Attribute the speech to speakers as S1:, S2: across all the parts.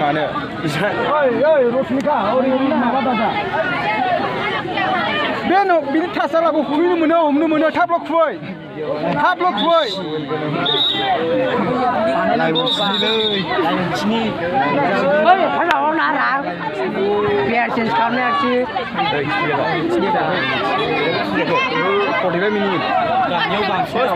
S1: मानो
S2: रश्मिका ओरैनो माबा दाजा बे न' बिनि थासाराबो हमनो मोनो थाबल' खुबै
S3: फालाव नारा बियार चेन्ज खालामनायाखि
S1: 45 मिनिट दानियाव बांसिन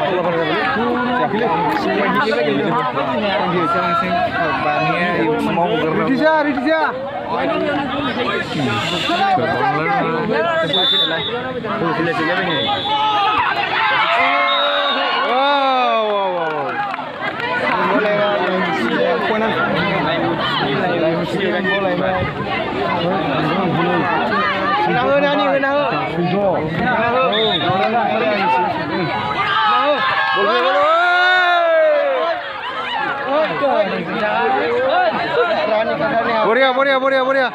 S1: Boria.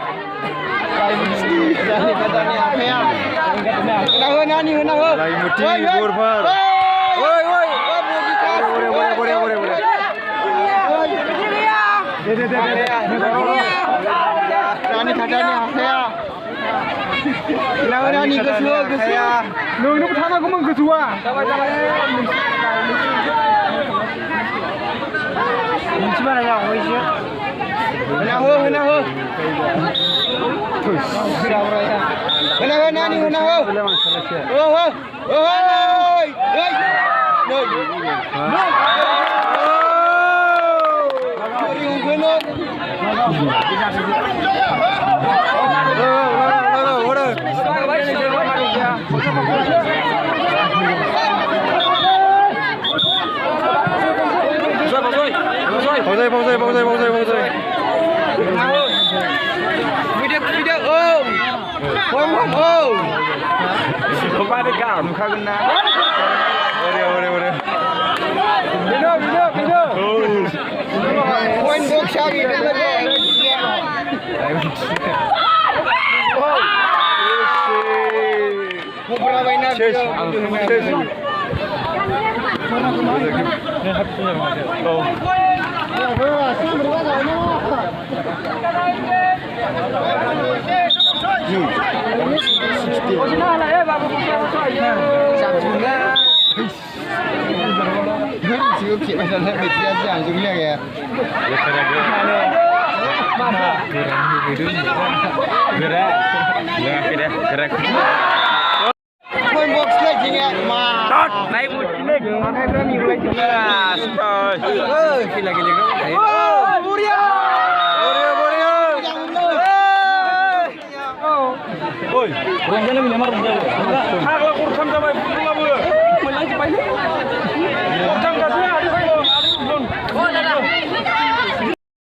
S1: Lai muti Gurfar. Woi. Boria. Rani kadani akaya. Rani gosu. Nunggu pertama aku menggesua. Gimana ya, woi. Henaho. Henaho. Pausai. Video. Oh. Kembali kau, muka guna. Boria. Video. Point box lagi Boria.